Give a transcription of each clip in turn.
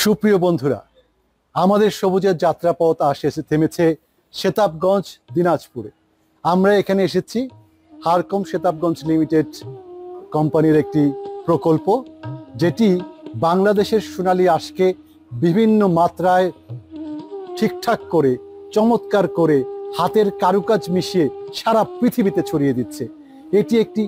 সুপ্রিয় বন্ধুরা, আমাদের সবুজের যাত্রাপথ থেমেছে সেতাবগঞ্জ দিনাজপুরে। আমরা এখানে এসেছি হারকম সেতাবগঞ্জ লিমিটেড কোম্পানির একটি প্রকল্প, যেটি বাংলাদেশের সোনালী আঁশকে বিভিন্ন মাত্রায় ঠিকঠাক করে, চমৎকার করে, হাতের কারুকাজ মিশিয়ে সারা পৃথিবীতে ছড়িয়ে দিচ্ছে। এটি একটি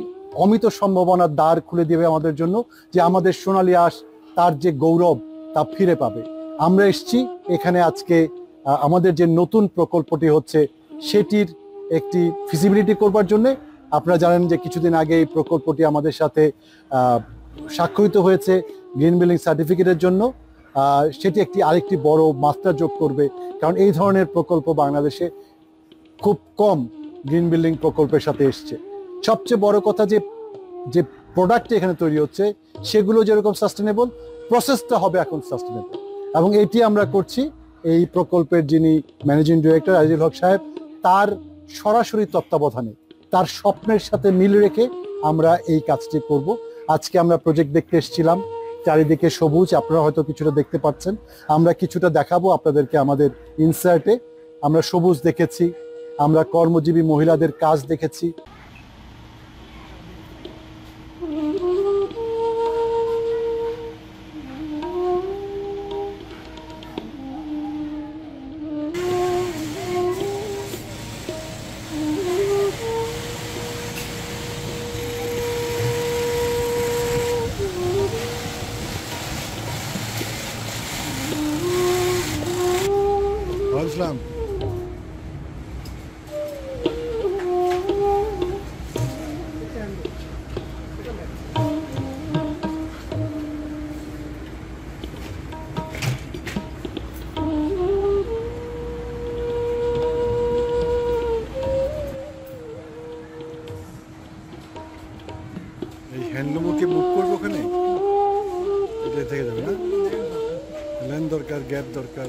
অমিত সম্ভাবনার দ্বার খুলে দেবে আমাদের জন্য, যে আমাদের সোনালী আঁশ তার যে গৌরব তা ফিরে পাবে। আমরা এসেছি এখানে আজকে আমাদের যে নতুন প্রকল্পটি হচ্ছে সেটির একটি ফিজিবিলিটি করবার জন্য। আপনারা জানেন যে কিছুদিন আগে এই প্রকল্পটি আমাদের সাথে স্বাক্ষরিত হয়েছে গ্রিন বিল্ডিং সার্টিফিকেটের জন্য। সেটি আরেকটি বড় মাত্রা যোগ করবে, কারণ এই ধরনের প্রকল্প বাংলাদেশে খুব কম গ্রিন বিল্ডিং প্রকল্পের সাথে এসছে। সবচেয়ে বড় কথা যে প্রোডাক্ট এখানে তৈরি হচ্ছে সেগুলো যেরকম সাস্টেনেবল, প্রসেসটা হবে এখন সাস্টেনেবল। এবং এটি আমরা করছি এই প্রকল্পের যিনি ম্যানেজিং ডিরেক্টর আজিজুল হক সাহেব, তার সরাসরি তত্ত্বাবধানে, তার স্বপ্নের সাথে মিল রেখে আমরা এই কাজটি করব। আজকে আমরা প্রজেক্ট দেখতে এসেছিলাম, চারিদিকে সবুজ, আপনারা হয়তো কিছুটা দেখতে পাচ্ছেন। আমরা কিছুটা দেখাবো আপনাদেরকে আমাদের ইনসার্টে। আমরা সবুজ দেখেছি, আমরা কর্মজীবী মহিলাদের কাজ দেখেছি। ইসলাম এই হ্যান্ডলুমকে বুক করবো, ওখানে এটা থেকে যাবে না, ল্যান্ড দরকার, গ্যাপ দরকার।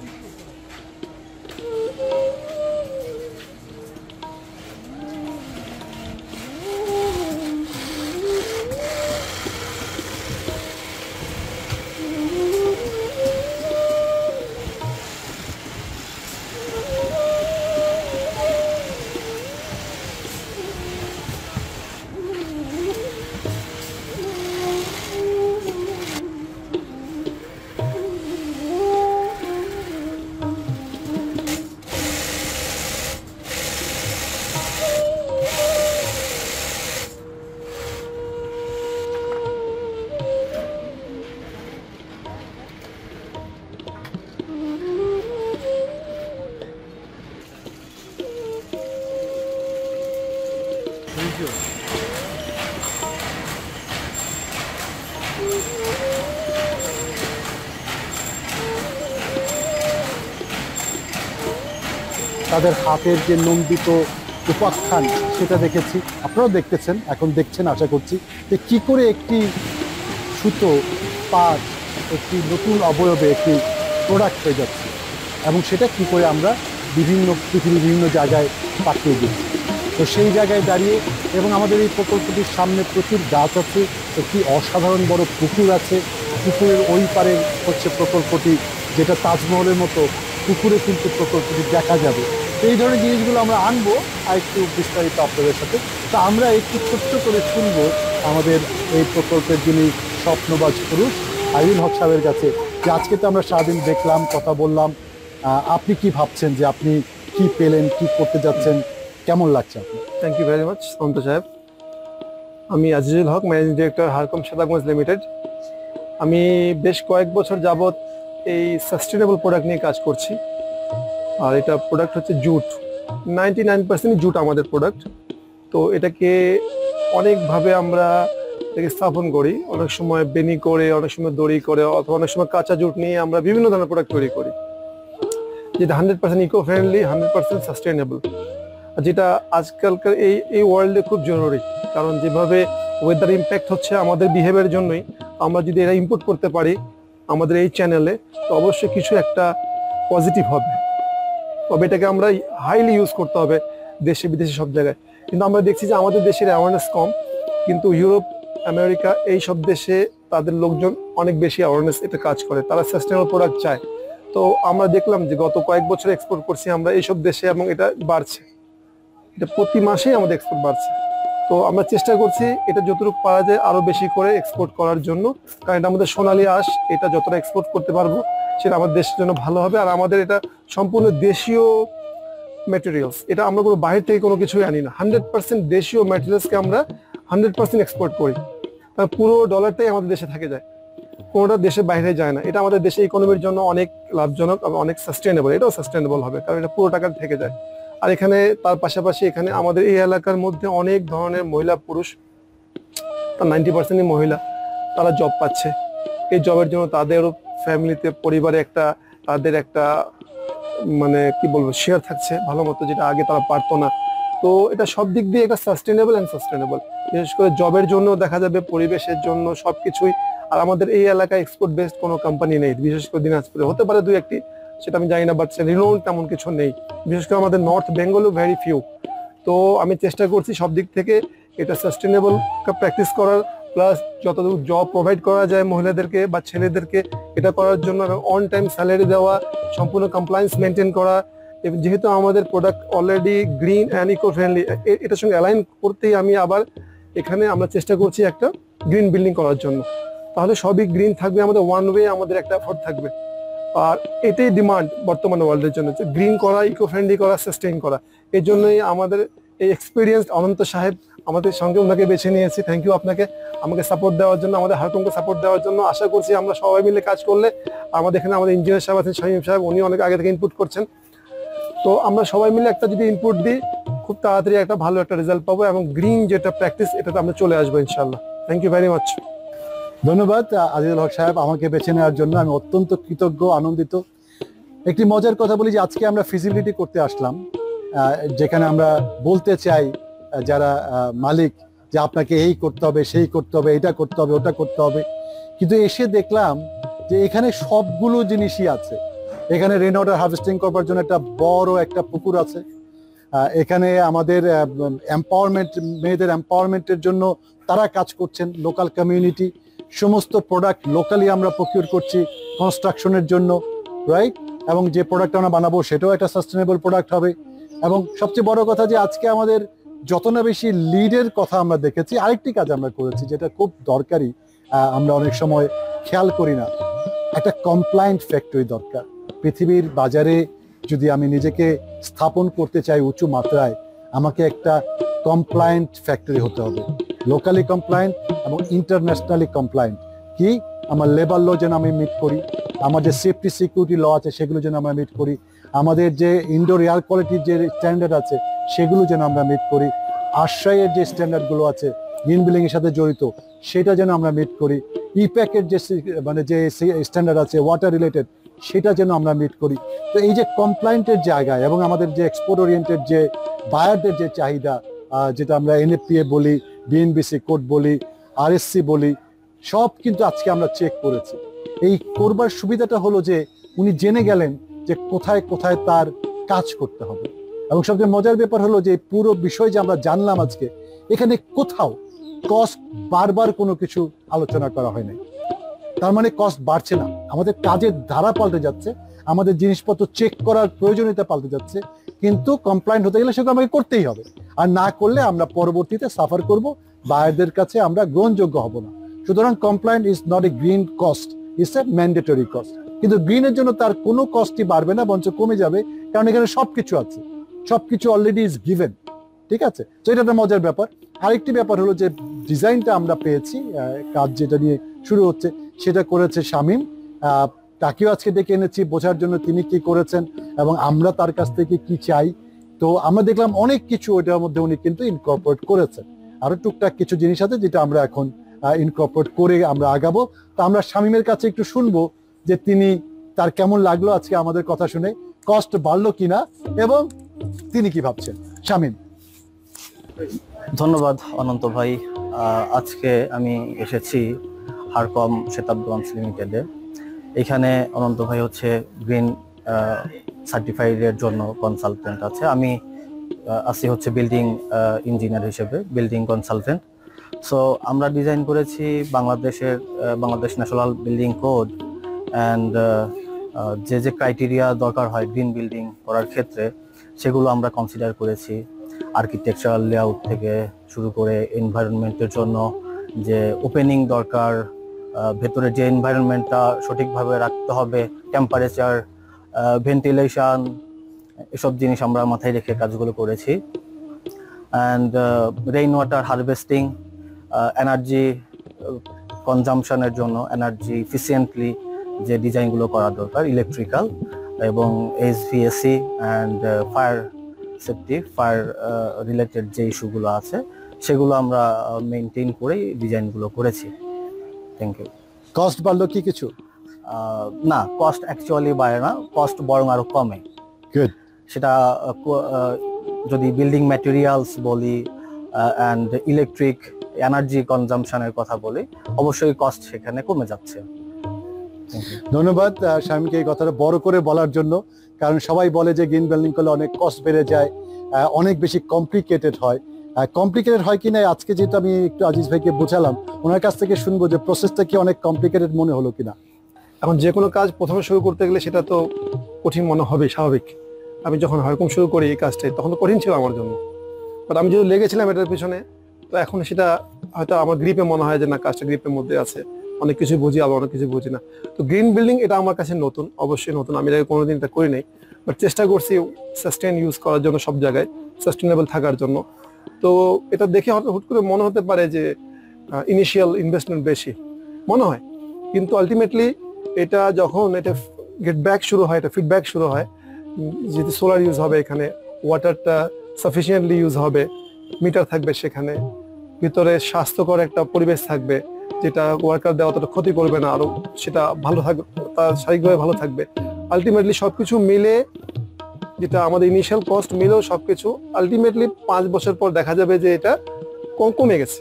তাদের হাতের যে নন্দিত উপাখ্যান সেটা দেখেছি, আপনারাও দেখতেছেন, এখন দেখছেন আশা করছি, যে কী করে একটি সুতো পাট একটি নতুন অবয়বে একটি প্রোডাক্ট হয়ে যাচ্ছে, এবং সেটা কী করে আমরা পৃথিবীর বিভিন্ন জায়গায় পাঠিয়ে দিচ্ছি। তো সেই জায়গায় দাঁড়িয়ে, এবং আমাদের এই প্রকল্পটির সামনে প্রচুর গাছ আছে, একটি অসাধারণ বড় পুকুর আছে, পুকুরের ওই পারে হচ্ছে প্রকল্পটি, যেটা তাজমহলের মতো পুকুরে কিন্তু প্রকল্পটি দেখা যাবে। এই ধরনের জিনিসগুলো আমরা আনবো আর একটু বিস্তারিত আপনাদের সাথে। তো আমরা একটু ছোট্ট করে শুনবো আমাদের এই প্রকল্পের যিনি স্বপ্নবাজ পুরুষ আজিজুল হক সাহেবের কাছে, যে আজকে তো আমরা সারাদিন দেখলাম, কথা বললাম, আপনি কি ভাবছেন, যে আপনি কি পেলেন, কি করতে যাচ্ছেন, কেমন লাগছে আপনার? থ্যাংক ইউ ভেরি মাচ সন্ত সাহেব। আমি আজিজুল হক, ম্যানেজিং ডিরেক্টর হারকম সেতাবগঞ্জ লিমিটেড। আমি বেশ কয়েক বছর যাবৎ এই সাস্টেনেবল প্রোডাক্ট নিয়ে কাজ করছি। আর এটা প্রোডাক্ট হচ্ছে জুট, 99% জুট আমাদের প্রোডাক্ট। তো এটাকে অনেকভাবে আমরা এটাকে স্থাপন করি, অনেক সময় বেনি করে, অনেক সময় দড়ি করে, অথবা অনেক সময় কাঁচা জুট নিয়ে আমরা বিভিন্ন ধরনের প্রোডাক্ট তৈরি করি, যেটা 100% ইকো ফ্রেন্ডলি, 100% সাস্টেনেবল, যেটা আজকালকার এই ওয়ার্ল্ডে খুব জরুরি। কারণ যেভাবে ওয়েদার ইম্প্যাক্ট হচ্ছে আমাদের বিহেভিয়ারের জন্যই, আমরা যদি এটা ইম্পোর্ট করতে পারি আমাদের এই চ্যানেলে, তো অবশ্যই কিছু একটা পজিটিভ হবে। তবে এটাকে আমরা হাইলি ইউজ করতে হবে দেশে বিদেশে সব জায়গায়। কিন্তু আমরা দেখছি যে আমাদের দেশের অ্যাওয়ারনেস কম, কিন্তু ইউরোপ আমেরিকা এই সব দেশে তাদের লোকজন অনেক বেশি অ্যাওয়ারনেস এটা কাজ করে, তারা সাস্টেনেবল প্রোডাক্ট চায়। তো আমরা দেখলাম যে গত কয়েক বছর এক্সপোর্ট করছি আমরা এইসব দেশে এবং এটা বাড়ছে, এটা প্রতি মাসেই আমাদের এক্সপোর্ট বাড়ছে। তো আমরা চেষ্টা করছি এটা যতটুকু পারা যায় আরো বেশি করে এক্সপোর্ট করার জন্য, কারণ এটা আমাদের সোনালী আঁশ, এটা যতটা এক্সপোর্ট করতে পারবো সেটা আমাদের দেশের জন্য ভালো হবে। আর আমাদের এটা সম্পূর্ণ দেশীয় ম্যাটেরিয়ালস, এটা আমরা কোনো বাইরে থেকে কোনো কিছুই আনি না, 100% দেশীয় ম্যাটেরিয়ালসকে আমরা 100% এক্সপোর্ট করি। তার পুরো ডলারটাই আমাদের দেশে থাকে যায়, কোনোটা দেশের বাইরে যায় না। এটা আমাদের দেশের ইকোনমির জন্য অনেক লাভজনক এবং অনেক সাস্টেনেবল, এটাও সাস্টেনেবল হবে কারণ এটা পুরো টাকা থেকে যায়। আর এখানে তার পাশাপাশি এখানে আমাদের এই এলাকার মধ্যে অনেক ধরনের মহিলা পুরুষ, তার 90%ই মহিলা, তারা জব পাচ্ছে। এই জবের জন্য তাদেরও ফ্যামিলিতে পরিবারে একটা তাদের একটা মানে কি বলবো শেয়ার থাকছে ভালো মতো, যেটা আগে তারা পারতো না। তো এটা সব দিক দিয়ে একটা সাস্টেনেবল অ্যান্ড সাস্টেনেবল, বিশেষ করে জবের জন্য দেখা যাবে, পরিবেশের জন্য সবকিছুই। আর আমাদের এই এলাকায় এক্সপোর্ট বেসড কোনো কোম্পানি নেই, বিশেষ করে দিনাজপুরে হতে পারে দুই একটি, সেটা আমি জানি না, বাট রিনোন তেমন কিছু নেই, বিশেষ করে আমাদের নর্থ বেঙ্গলও ভেরি ফিউ। তো আমি চেষ্টা করছি সব দিক থেকে এটা সাস্টেনেবল প্র্যাকটিস করার, প্লাস যতটুকু জব প্রোভাইড করা যায় মহিলাদেরকে বা ছেলেদেরকে এটা করার জন্য, এবং অন টাইম স্যালারি দেওয়া, সম্পূর্ণ কমপ্লায়েন্স মেনটেন করা। যেহেতু আমাদের product already green and eco friendly, এটার সঙ্গে অ্যালাইন করতেই আমি আবার এখানে আমরা চেষ্টা করছি একটা গ্রিন বিল্ডিং করার জন্য। তাহলে সবই গ্রিন থাকবে, আমাদের ওয়ান ওয়ে আমাদের একটা এফোর্ট থাকবে। আর এটাই ডিমান্ড বর্তমানে ওয়ার্ল্ডের জন্য, যে গ্রিন করা, ইকো ফ্রেন্ডলি করা, সাস্টেইন করা। এই জন্যই আমাদের এই এক্সপিরিয়েন্স অনন্ত সাহেব আমাদের সঙ্গে, ওনাকে বেছে নিয়েছি। থ্যাংক ইউ আপনাকে, আমাকে সাপোর্ট দেওয়ার জন্য, আমাদের হারকমকে সাপোর্ট দেওয়ার জন্য। আশা করছি আমরা সবাই মিলে কাজ করলে, আমাদের এখানে আমাদের ইঞ্জিনিয়ার সাহেব আছেন, শামীম সাহেব, উনি অনেক আগে থেকে ইনপুট করছেন। তো আমরা সবাই মিলে একটা যদি ইনপুট দিই, খুব তাড়াতাড়ি একটা ভালো একটা রেজাল্ট পাবো, এবং গ্রিন যেটা প্র্যাকটিস এটাতে আমরা চলে আসবো ইনশাল্লাহ। Thank you very much. ধন্যবাদ আজিজুল হক সাহেব আমাকে বেছে নেওয়ার জন্য, আমি অত্যন্ত কৃতজ্ঞ, আনন্দিত। একটি মজার কথা বলি যে আজকে আমরা ফিজিবিলিটি করতে আসলাম, যেখানে আমরা বলতে চাই যারা মালিক যে আপনাকে এই করতে হবে, সেই করতে হবে, এটা করতে হবে, ওটা করতে হবে, কিন্তু এসে দেখলাম যে এখানে সবগুলো জিনিসই আছে। এখানে রেন ওয়াটার হারভেস্টিং করবার জন্য একটা বড় একটা পুকুর আছে, এখানে আমাদের এম্পাওয়ারমেন্ট, মেয়েদের এম্পাওয়ারমেন্টের জন্য তারা কাজ করছেন, লোকাল কমিউনিটি, সমস্ত প্রোডাক্ট লোকালি আমরা প্রকিউর করছি কনস্ট্রাকশনের জন্য, রাইট? এবং যে প্রোডাক্ট আমরা বানাবো সেটাও একটা সাস্টেনেবল প্রোডাক্ট হবে। এবং সবচেয়ে বড় কথা যে আজকে আমাদের যত না বেশি লিডের কথা আমরা দেখেছি, আরেকটি কাজ আমরা করেছি যেটা খুব দরকারি, আমরা অনেক সময় খেয়াল করি না, একটা কমপ্লায়েন্ট ফ্যাক্টরি দরকার। পৃথিবীর বাজারে যদি আমি নিজেকে স্থাপন করতে চাই উঁচু মাত্রায়, আমাকে একটা কমপ্লায়েন্ট ফ্যাক্টরি হতে হবে, লোকালি কমপ্লায়েন্ট এবং ইন্টারন্যাশনালি কমপ্লায়েন্ট। কি, আমার লেবার ল যেন আমি মিট করি, আমার যে সেফটি সিকিউরিটি ল আছে সেগুলো যেন আমরা মিট করি, আমাদের যে ইনডোর এয়ার কোয়ালিটির যে স্ট্যান্ডার্ড আছে সেগুলো যেন আমরা মিট করি, আশ্রয়ের যে স্ট্যান্ডার্ডগুলো আছে গ্রিন বিল্ডিং এর সাথে জড়িত সেটা যেন আমরা মিট করি, ইপ্যাকের যে মানে যে স্ট্যান্ডার্ড আছে ওয়াটার রিলেটেড সেটা যেন আমরা মিট করি। তো এই যে কমপ্লায়েন্টের জায়গায় এবং আমাদের যে এক্সপোর্ট ওরিয়েন্টেড যে বায়ারদের যে চাহিদা, যেটা আমরা এনএফপিএ বলি, বিএনবিসি কোড বলি, আরএসসি বলি, সব কিন্তু আজকে আমরা চেক করেছি। এই করবার সুবিধাটা হলো যে উনি জেনে গেলেন যে কোথায় কোথায় তার কাজ করতে হবে। এবং সবচেয়ে মজার ব্যাপার হলো যে পুরো বিষয় যে আমরা জানলাম আজকে, এখানে কোথাও কস্ট বারবার কোনো কিছু আলোচনা করা হয় নাই। তার মানে কস্ট বাড়ছে না, আমাদের কাজের ধারা পাল্টে যাচ্ছে, আমাদের জিনিসপত্র চেক করার প্রয়োজনীয়তা পাল্টে যাচ্ছে, কিন্তু কমপ্লায়েন্ট হতে গেলে সেটা আমাকে করতেই হবে। আর না করলে আমরা পরবর্তীতে সাফার করব, বায়ারদের কাছে আমরা গ্রহণযোগ্য হব না। সুতরাং compliant is not a green cost, it's a mandatory cost. কিন্তু গ্রিনের জন্য তার কোনো কস্টই বাড়বে না, বরঞ্চ কমে যাবে, কারণ এখানে সবকিছু আছে, সবকিছু অলরেডি ইজ গিভেন। ঠিক আছে, তো এটা একটা মজার ব্যাপার। আরেকটি ব্যাপার হলো যে ডিজাইনটা আমরা পেয়েছি, কাজ যেটা নিয়ে শুরু হচ্ছে সেটা করেছে শামীম, তাকেও আজকে ডেকে এনেছি বোঝার জন্য তিনি কি করেছেন এবং আমরা তার কাছ থেকে কি চাই। তো আমরা দেখলাম অনেক কিছু ওইটার মধ্যে উনি কিন্তু ইনকর্পোরেট করেছেন, আরো টুকটাক কিছু জিনিস আছে যেটা আমরা এখন ইনকর্পোরেট করে আমরা আগাবো। তো আমরা শামীমের কাছে একটু শুনবো যে তিনি, তার কেমন লাগলো আজকে আমাদের কথা শুনে, কস্ট বাড়লো কিনা এবং তিনি কি ভাবছেন। শামীম। ধন্যবাদ অনন্ত ভাই। আজকে আমি এসেছি হারকম শেতাবগঞ্জ লিমিটেডে। এখানে অনন্ত ভাই হচ্ছে গ্রিন সার্টিফাইডের জন্য কনসালটেন্ট আছে, আমি আছি হচ্ছে বিল্ডিং ইঞ্জিনিয়ার হিসেবে, বিল্ডিং কনসালটেন্ট। সো আমরা ডিজাইন করেছি Bangladesh national building code and যে যে ক্রাইটেরিয়া দরকার হয় গ্রিন বিল্ডিং করার ক্ষেত্রে সেগুলো আমরা কনসিডার করেছি। আর্কিটেকচারাল লেআউট থেকে শুরু করে এনভায়রনমেন্টের জন্য যে ওপেনিং দরকার, ভেতরে যে এনভায়রনমেন্টটা সঠিকভাবে রাখতে হবে, টেম্পারেচার, ভেন্টিলেশন, এসব জিনিস আমরা মাথায় রেখে কাজগুলো করেছি। And rain water harvesting, energy কনজাম্পশনের জন্য এনার্জি ইফিসিয়েন্টলি যে ডিজাইনগুলো করা দরকার, ইলেকট্রিক্যাল এবং HVAC and fire safety, fire related যে ইস্যুগুলো আছে সেগুলো আমরা মেনটেন করেই ডিজাইনগুলো করেছি। Thank you. কস্ট বাড়লো কি কিছু? না, কস্ট অ্যাকচুয়ালি বাড়ে না, কস্ট বরং আরো কমে। গুড। সেটা যদি বিল্ডিং ম্যাটেরিয়ালস বলি অ্যান্ড ইলেকট্রিক এনার্জি কনজাম্পশনের কথা বলি, অবশ্যই কস্ট সেখানে কমে যাচ্ছে। ধন্যবাদ শামীমকে এই কথাটা বড় করে বলার জন্য, কারণ সবাই বলে যে গ্রিন বিল্ডিং করলে অনেক কস্ট বেড়ে যায়, অনেক বেশি কমপ্লিকেটেড হয়। কমপ্লিকেটেড হয় কিনা আজকে যেহেতু আমি একটু আজিজ ভাইকে বোঝালাম, ওনার কাছ থেকে শুনবো যে প্রসেসটা কি অনেক কমপ্লিকেটেড মনে হলো কিনা। এখন যে কোনো কাজ প্রথমে শুরু করতে গেলে সেটা তো কঠিন মনে হবে, স্বাভাবিক। আমি যখন হরকম শুরু করি এই কাজটাই, তখন তো কঠিন ছিল আমার জন্য, বাট আমি যেহেতু লেগেছিলাম এটার পিছনে, তো এখন সেটা হয়তো আমার গ্রিপে মনে হয় যে না, কাজটা গ্রিপের মধ্যে আছে, অনেক কিছু বুঝি, আবার অনেক কিছু বুঝি না। তো গ্রিন বিল্ডিং এটা আমার কাছে নতুন, অবশ্যই নতুন, আমি এটাকে কোনোদিন এটা করি নাই, বাট চেষ্টা করছি সাস্টেন ইউজ করার জন্য, সব জায়গায় সাস্টেনেবল থাকার জন্য। তো এটা দেখে হয়তো হুট করে মনে হতে পারে যে ইনিশিয়াল ইনভেস্টমেন্ট বেশি মনে হয়, কিন্তু আলটিমেটলি এটা যখন এটা গেটব্যাক শুরু হয়, এটা ফিডব্যাক শুরু হয়, যেহেতু সোলার ইউজ হবে এখানে, ওয়াটারটা সাফিসিয়েন্টলি ইউজ হবে, মিটার থাকবে সেখানে, ভিতরে স্বাস্থ্যকর একটা পরিবেশ থাকবে যেটা ওয়ার্কার দেওয়া অতটা ক্ষতি করবে না, আরো সেটা ভালো থাকবে, তার শারীরিকভাবে ভালো থাকবে। আলটিমেটলি সবকিছু মিলে, যেটা আমাদের ইনিশিয়াল কস্ট মিলেও সবকিছু আলটিমেটলি 5 বছর পর দেখা যাবে যে এটা কমে গেছে।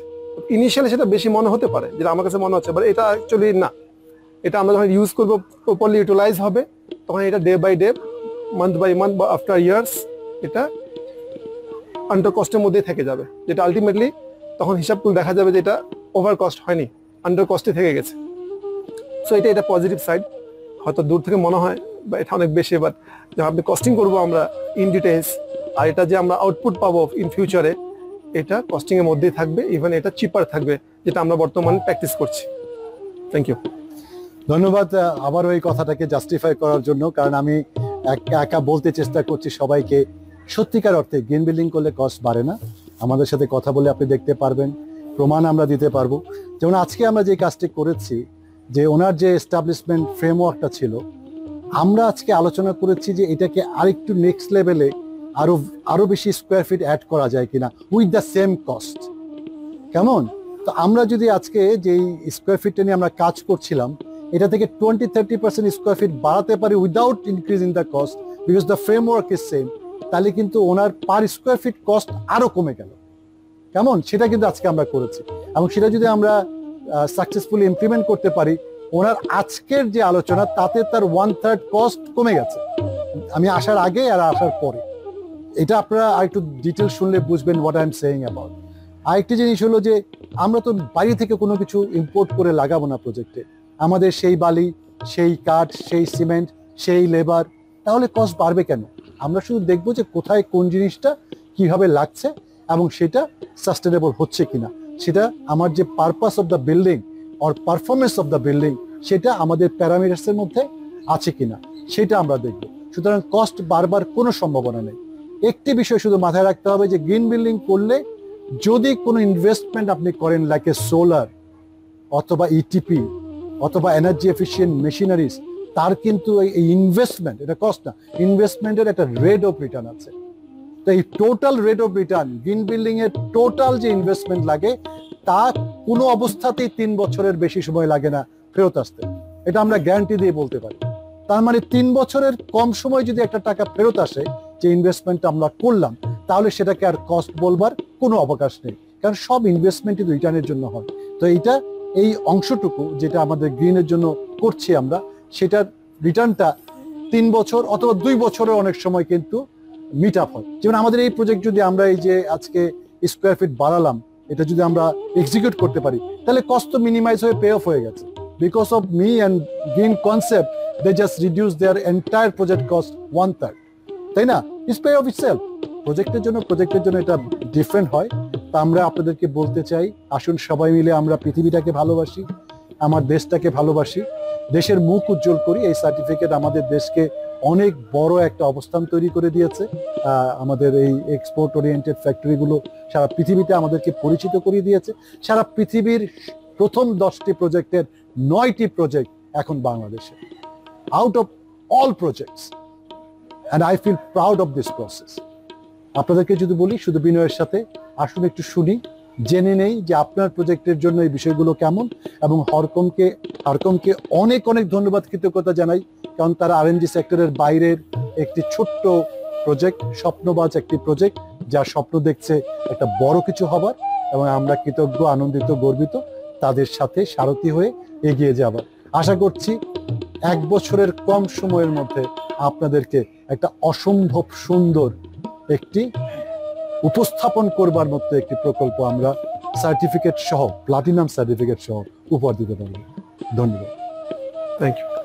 ইনিশিয়ালি সেটা বেশি মনে হতে পারে, যেটা আমার কাছে মনে হচ্ছে, বাট এটা অ্যাকচুয়ালি না। এটা আমরা যখন ইউজ করবো, প্রপারলি ইউটিলাইজ হবে, তখন এটা day by day, month by month বা আফটার ইয়ার্স এটা আন্ডার কস্টের মধ্যেই থেকে যাবে, যেটা আলটিমেটলি তখন হিসাব করে দেখা যাবে যে এটা ওভার কস্ট হয়নি, আন্ডার কস্টে থেকে গেছে। সো এটা পজিটিভ সাইড। হয়তো দূর থেকে মনে হয় বা এটা অনেক বেশি, বাট যখন আপনি কস্টিং করবো আমরা ইন ডিটেলস, আর এটা যে আমরা আউটপুট পাবো ইন ফিউচারে, এটা কস্টিং এর মধ্যেই থাকবে, ইভেন এটা চিপার থাকবে, যেটা আমরা বর্তমানে প্র্যাকটিস করছি। Thank you. ধন্যবাদ আবারও এই কথাটাকে জাস্টিফাই করার জন্য, কারণ আমি একা বলতে চেষ্টা করছি সবাইকে, সত্যিকার অর্থে গ্রিন বিল্ডিং করলে কস্ট বাড়ে না। আমাদের সাথে কথা বলে আপনি দেখতে পারবেন, প্রমাণ আমরা দিতে পারবো। যেমন আজকে আমরা যে কাজটি করেছি, যে ওনার যে এস্টাবলিশমেন্ট ফ্রেমওয়ার্কটা ছিল, আমরা আজকে আলোচনা করেছি যে এটাকে আরেকটু নেক্সট লেভেলে আরো বেশি স্কোয়ার ফিট অ্যাড করা যায় কিনা উইথ দ্য সেম কস্ট। কেমন? তো আমরা যদি আজকে যেই স্কোয়ার ফিটটা নিয়ে আমরা কাজ করছিলাম, এটা থেকে 20-30% স্কোয়ার ফিট বাড়াতে পারি without increase in the cost, because the framework is same, তাহলে কিন্তু ওনার পার স্কোয়ার ফিট কস্ট আরো কমে গেল। কেমন? সেটা কিন্তু আজকে আমরা করেছি, এবং সেটা যদি আমরা সাকসেসফুলি ইমপ্লিমেন্ট করতে পারি, ওনার আজকের যে আলোচনা তাতে তার 1/3 কস্ট কমে গেছে, আমি আসার আগে আর আসার পরে। এটা আপনারা আরেকটু ডিটেল শুনলে বুঝবেন what I am saying about. আরেকটি জিনিস হলো যে আমরা তো বাইরে থেকে কোনো কিছু ইম্পোর্ট করে লাগাবো না প্রজেক্টে, আমাদের সেই বালি, সেই কাঠ, সেই সিমেন্ট, সেই লেবার, তাহলে কস্ট বাড়বে কেন? আমরা শুধু দেখবো যে কোথায় কোন জিনিসটা কিভাবে লাগছে এবং সেটা সাস্টেনেবল হচ্ছে কিনা, সেটা আমার যে purpose of the building or performance of the building, সেটা আমাদের প্যারামিটার্সের মধ্যে আছে কিনা, সেটা আমরা দেখব। সুতরাং কস্ট বাড়বার কোনো সম্ভাবনা নেই। একটি বিষয় শুধু মাথায় রাখতে হবে যে গ্রিন বিল্ডিং করলে যদি কোনো ইনভেস্টমেন্ট আপনি করেন, লাইক এ সোলার অথবা ইটিপি অথবা এনার্জি এফিশিয়েন্ট মেশিনারিজ, তার কিন্তু এই ইনভেস্টমেন্ট, এটা কস্ট না, ইনভেস্টমেন্টের একটা রেট অফ রিটার্ন আছে। তো এই total rate of return, green building এর টোটাল যে ইনভেস্টমেন্ট লাগে, তা কোনো অবস্থাতেই 3 বছরের বেশি সময় লাগে না ফেরত আসতে, এটা আমরা গ্যারান্টি দিয়ে বলতে পারি। তার মানে 3 বছরের কম সময় যদি একটা টাকা ফেরত আসে, যে ইনভেস্টমেন্টটা আমরা করলাম, তাহলে সেটাকে আর কস্ট বলবার কোনো অবকাশ নেই, কারণ সব ইনভেস্টমেন্টই রিটার্নের জন্য হয়। তো এই অংশটুকু যেটা আমাদের গ্রিনের জন্য করছি আমরা, সেটার রিটার্নটা 3 বছর অথবা 2 বছরের অনেক সময় কিন্তু মিট আপ হয়। যেমন আমাদের এই প্রজেক্ট যদি আমরা এই যে আজকে স্কোয়ার ফিট বাড়ালাম, এটা যদি আমরা এক্সিকিউট করতে পারি তাহলে কস্ট তো মিনিমাইজ হয়ে পে অফ হয়ে গেছে। Because of me and green concept they just reduce their entire project cost 1/3, তাই না? It's pay off itself. প্রজেক্টের জন্য এটা ডিফারেন্ট হয়। তা আমরা আপনাদেরকে বলতে চাই, আসুন সবাই মিলে আমরা পৃথিবীটাকে ভালোবাসি, আমার দেশটাকে ভালোবাসি, দেশের মুখ উজ্জ্বল করি। এই সার্টিফিকেট আমাদের দেশকে অনেক বড় একটা অবস্থান তৈরি করে দিয়েছে। আমাদের এই এক্সপোর্ট ওরিয়েন্টেড ফ্যাক্টরিগুলো সারা পৃথিবীতে আমাদেরকে পরিচিত করিয়ে দিয়েছে। সারা পৃথিবীর প্রথম 10টি প্রজেক্টের 9টি প্রজেক্ট এখন বাংলাদেশে, out of all projects, and I feel proud of this process. আপনাদেরকে যদি বলি শুধু বিনয়ের সাথে, আসুন একটু শুনি, জেনে নেই যে আপনার প্রজেক্টের জন্য এই বিষয়গুলো কেমন। এবং হারকমকে অনেক অনেক ধন্যবাদ, কৃতজ্ঞতা জানাই, কারণ তারা আরএনজি সেক্টরের বাইরের একটি ছোট্ট প্রজেক্ট, স্বপ্নবাজ একটি প্রজেক্ট, যার স্বপ্ন দেখছে একটা বড় কিছু হবার, এবং আমরা কৃতজ্ঞ, আনন্দিত, গর্বিত তাদের সাথে সারথি হয়ে এগিয়ে যাবার। আশা করছি 1 বছরের কম সময়ের মধ্যে আপনাদেরকে একটা অসম্ভব সুন্দর একটি উপস্থাপন করবার মতো একটি প্রকল্প আমরা সার্টিফিকেট সহ, প্লাটিনাম সার্টিফিকেট সহ উপহার দিতে পারব। ধন্যবাদ। Thank you.